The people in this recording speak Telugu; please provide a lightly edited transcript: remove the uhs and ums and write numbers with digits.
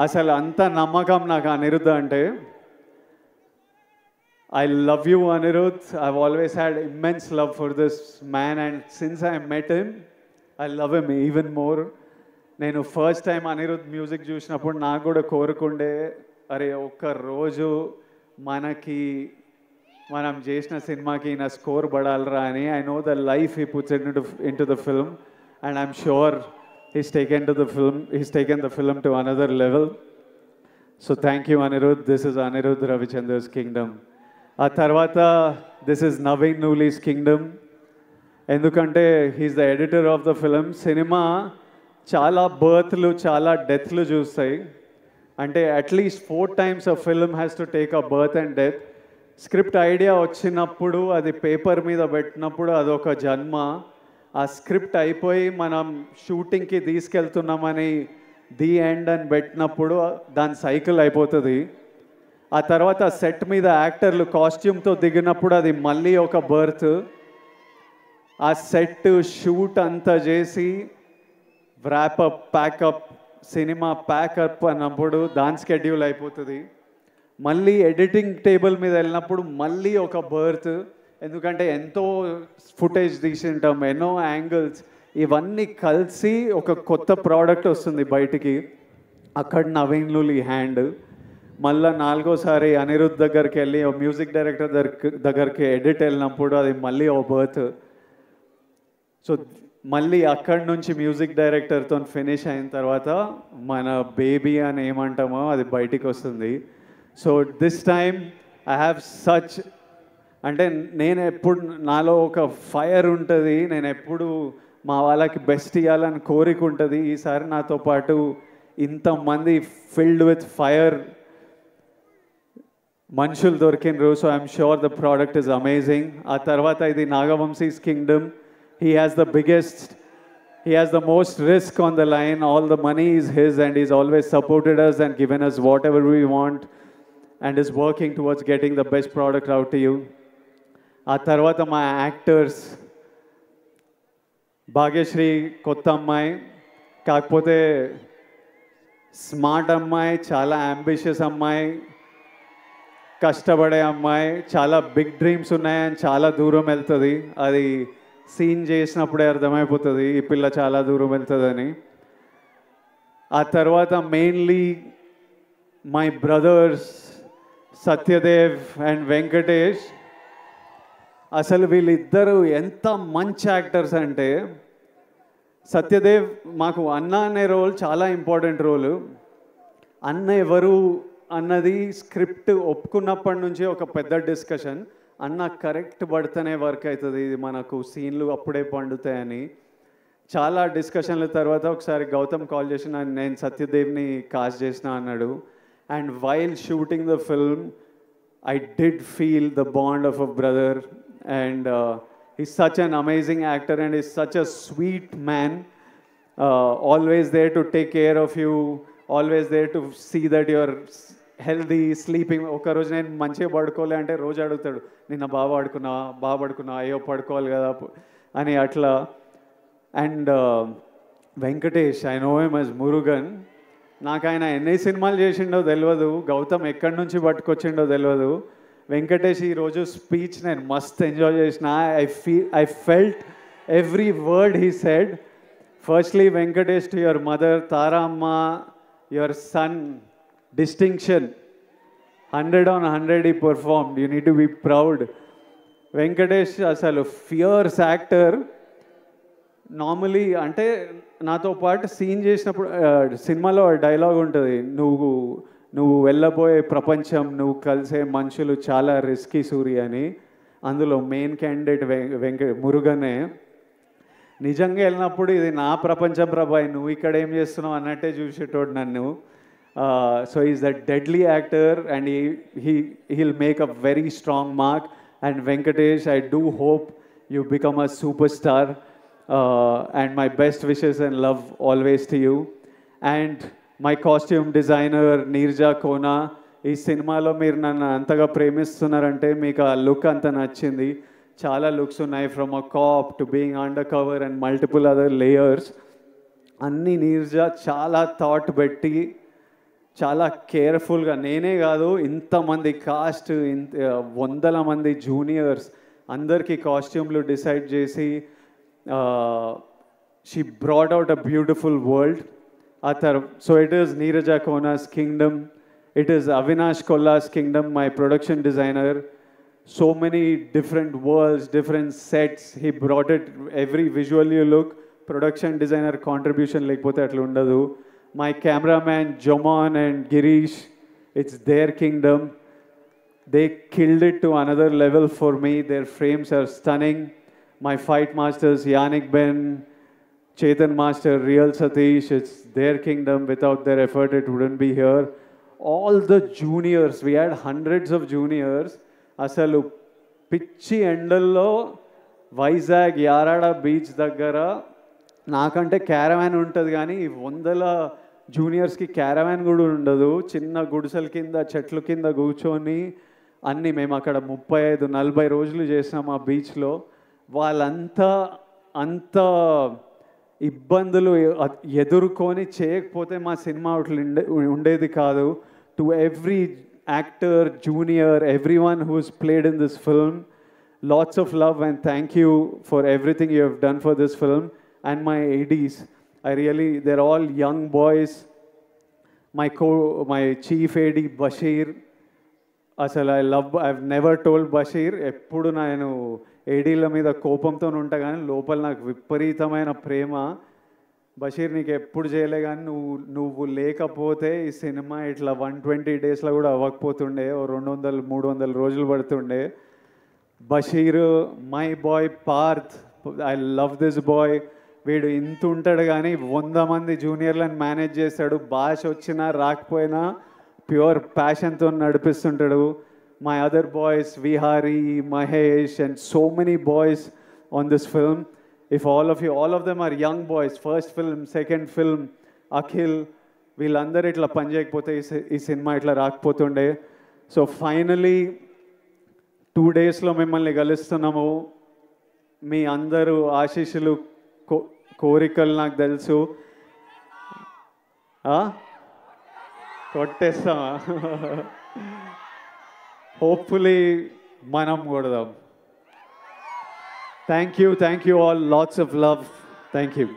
అసలు అంత నమ్మకం నాకు అనిరుద్ధ అంటే. I love you, Anirudh. I've always had immense love for this man, and since I met him, I love him even more. నేను ఫస్ట్ టైం అనిరుద్ధ్ మ్యూజిక్ చూసినప్పుడు నాకు కూడా కోరుకుండే, అరే ఒక్క రోజు మనకి మనం చేసిన సినిమాకి నా స్కోర్ పడాలరా అని. I know the life he puts in to the film, and I'm sure he's taken the film to another level. So thank you, Anirudh. This is Anirudh Ravichandra's Kingdom. ఆ తర్వాత this is Naveen Nooli's Kingdom. ఎందుకంటే he's the editor of the film. Cinema చాలా బర్త్లు చాలా డెత్లు చూస్తాయి. అంటే at least 4 times a film has to take a birth and death. Script idea వచ్చినప్పుడు అది పేపర్ మీద పెట్టినప్పుడు అదొక జన్మ. ఆ స్క్రిప్ట్ అయిపోయి మనం షూటింగ్కి తీసుకెళ్తున్నామని ది ఎండ్ అని పెట్టినప్పుడు దాని సైకిల్ అయిపోతుంది. ఆ తర్వాత సెట్ మీద యాక్టర్లు కాస్ట్యూమ్తో దిగినప్పుడు అది మళ్ళీ ఒక బర్త్. ఆ సెట్ షూట్ అంతా చేసి వ్రాపప్ ప్యాకప్ సినిమా ప్యాకప్ అన్నప్పుడు దాని స్కెడ్యూల్ అయిపోతుంది. మళ్ళీ ఎడిటింగ్ టేబుల్ మీద వెళ్ళినప్పుడు మళ్ళీ ఒక బర్త్. ఎందుకంటే ఎంతో ఫుటేజ్ తీసింటాం, ఎన్నో యాంగిల్స్, ఇవన్నీ కలిసి ఒక కొత్త ప్రోడక్ట్ వస్తుంది బయటికి. అక్కడ నవీన్ నూలి హ్యాండ్. మళ్ళీ 4వసారి అనిరుద్ధ్ దగ్గరికి వెళ్ళి మ్యూజిక్ డైరెక్టర్ దగ్గరికి ఎడిట్ వెళ్ళినప్పుడు అది మళ్ళీ ఓ బర్త్. సో మళ్ళీ అక్కడి నుంచి మ్యూజిక్ డైరెక్టర్తో ఫినిష్ అయిన తర్వాత మన బేబీ అని ఏమంటామో అది బయటికి వస్తుంది. So this time I have such, అంటే నేను ఎప్పుడు నాలో ఒక ఫైర్ ఉంటుంది, నేను ఎప్పుడు మా వాళ్ళకి బెస్ట్ ఇవ్వాలని కోరిక ఉంటుంది. ఈసారి నాతో పాటు ఇంతమంది ఫిల్డ్ విత్ ఫైర్ మనుషులు దొరికినరు. So I'm sure the product is amazing. ఆ తర్వాత ఇది Nagavamsi's kingdom. He has the most risk on the line. All the money is his and is always supported us and given us whatever we want and is working towards getting the best product out to you. ఆ తర్వాత మా యాక్టర్స్, భాగ్యశ్రీ కొత్త అమ్మాయి, కాకపోతే స్మార్ట్ అమ్మాయి, చాలా అంబిషియస్ అమ్మాయి, కష్టపడే అమ్మాయి, చాలా బిగ్ డ్రీమ్స్ ఉన్నాయని చాలా దూరం వెళ్తుంది. అది సీన్ చేసినప్పుడే అర్థమైపోతుంది ఈ పిల్ల చాలా దూరం వెళ్తుందని. ఆ తర్వాత mainly my brothers Satyadev and Venkatesh. అసలు వీళ్ళిద్దరూ ఎంత మంచి యాక్టర్స్ అంటే, సత్యదేవ్ మాకు అన్న అనే రోల్ చాలా ఇంపార్టెంట్ రోలు. అన్న ఎవరు అన్నది స్క్రిప్ట్ ఒప్పుకున్నప్పటి నుంచి ఒక పెద్ద డిస్కషన్. అన్న కరెక్ట్ పడితేనే వర్క్ అవుతుంది, ఇది మనకు సీన్లు అప్పుడే పండుతాయని చాలా డిస్కషన్ల తర్వాత ఒకసారి గౌతమ్ కాల్ చేసిన, నేను సత్యదేవ్ని కాస్ట్ చేసిన అన్నాడు. And while shooting the film I did feel the bond of a brother, and he's such an amazing actor and he's such a sweet man, always there to take care of you, always there to see that you're healthy, sleeping. ఒక రోజు నేను మంచిగా పడుకోలే అంటే రోజు అడుగుతాడు, నిన్న బాగా పడుకున్నా అయ్యో పడుకోవాలి కదా అని అట్లా. And Venkatesh, I know him as Murugan. నాకు ఆయన ఎన్ని సినిమాలు చేసిండో తెలియదు, గౌతమ్ ఎక్కడి నుంచి పట్టుకొచ్చిండో తెలియదు. వెంకటేష్ ఈరోజు స్పీచ్ నేను మస్త్ ఎంజాయ్ చేసిన. I felt every word he said. Firstly Venkatesh, to your mother Tara అమ్మ, your son distinction 100 on 100 he performed. You need to be proud. Venkatesh అసలు ఫియర్స్ యాక్టర్. నార్మలీ అంటే నాతో పాటు సీన్ చేసినప్పుడు సినిమాలో డైలాగ్ ఉంటుంది, నువ్వు వెళ్ళబోయే ప్రపంచం, నువ్వు కలిసే మనుషులు చాలా రిస్కీ సూర్య అని. అందులో మెయిన్ క్యాండిడేట్ మురుగనే. నిజంగా వెళ్ళినప్పుడు ఇది నా ప్రపంచం ప్రభాయ్, నువ్వు ఇక్కడ ఏం చేస్తున్నావు అన్నట్టే చూసేటోడు నన్ను. So is the deadly actor and he'll make a very strong mark. And Venkatesh, I do hope you become a superstar. And my best wishes and love always to you. And my costume designer Neerja Kona, ఈ సినిమాలో మీరు నన్ను అంతగా ప్రేమిస్తున్నారంటే మీకు ఆ లుక్ అంత నచ్చింది. చాలా లుక్స్ ఉన్నాయి, from a cap to being under cover and multiple other layers. అన్నీ నీర్జా చాలా థాట్ పెట్టి చాలా కేర్ఫుల్గా, నేనే కాదు ఇంతమంది కాస్ట్, వందల మంది జూనియర్స్ అందరికీ కాస్ట్యూమ్లు డిసైడ్ చేసి she brought out a beautiful world. So it is Neeraja Kona's kingdom, it is Avinash Kolla's kingdom, my production designer. So many different worlds, different sets. He brought it, every visual you look, production designer contribution lekapothe atla undadu. My cameraman Jomon and Girish, it's their kingdom. They killed it to another level for me. Their frames are stunning. My fight masters Yannick Ben, Chetan Master, Real Satish, it's their kingdom. Without their effort it wouldn't be here. All the juniors, we had hundreds of juniors. అసలు పిచ్చి ఎండల్లో వైజాగ్ యారాడ బీచ్ దగ్గర నాకంటే క్యారవాన్ ఉంటుంది కానీ వందల జూనియర్స్కి క్యారవాన్ కూడా ఉండదు. చిన్న గుడిసెల కింద చెట్ల కింద కూర్చొని అన్నీ మేము అక్కడ 35-40 రోజులు చేసినాం ఆ బీచ్లో. వాళ్ళంతా అంత ఇబ్బందులు ఎదుర్కొని చేయకపోతే మా సినిమా ఉండేది కాదు. To every actor, junior, everyone who's played in this film, lots of love and thank you for everything you have done for this film. And my ADs, I really, they're all young boys. My chief AD Bashir, అసలు I've never told Bashir, ఎప్పుడు నేను ఏడీల మీద కోపంతో ఉంటా కానీ లోపల నాకు విపరీతమైన ప్రేమ. బషీర్ నీకు ఎప్పుడు చేయలే కానీ నువ్వు లేకపోతే ఈ సినిమా ఇట్లా 120 డేస్లో కూడా అవ్వకపోతుండే, 200-300 రోజులు పడుతుండే. Bashir, my boy Parth, I love this boy. వీడు ఇంత ఉంటాడు కానీ 100 మంది జూనియర్లను మేనేజ్ చేస్తాడు. భాష వచ్చినా రాకపోయినా pure ప్యాషన్తో నడిపిస్తుంటాడు. My other boys, Vihari, Mahesh, and so many boys on this film. If all of them are young boys, first film, second film, Akhil, వీళ్ళందరూ ఇట్లా పని చేయకపోతే ఈ సినిమా ఇట్లా రాకపోతుండే. సో ఫైనలీ 2 డేస్లో మిమ్మల్ని కలుస్తున్నాము. మీ అందరూ ఆశీస్సులు, కోరికలు నాకు తెలుసు. కొట్టేస్తామా? హోప్ఫుల్లీ మనం కొడదాం. Thank you all. Lots of love. Thank you.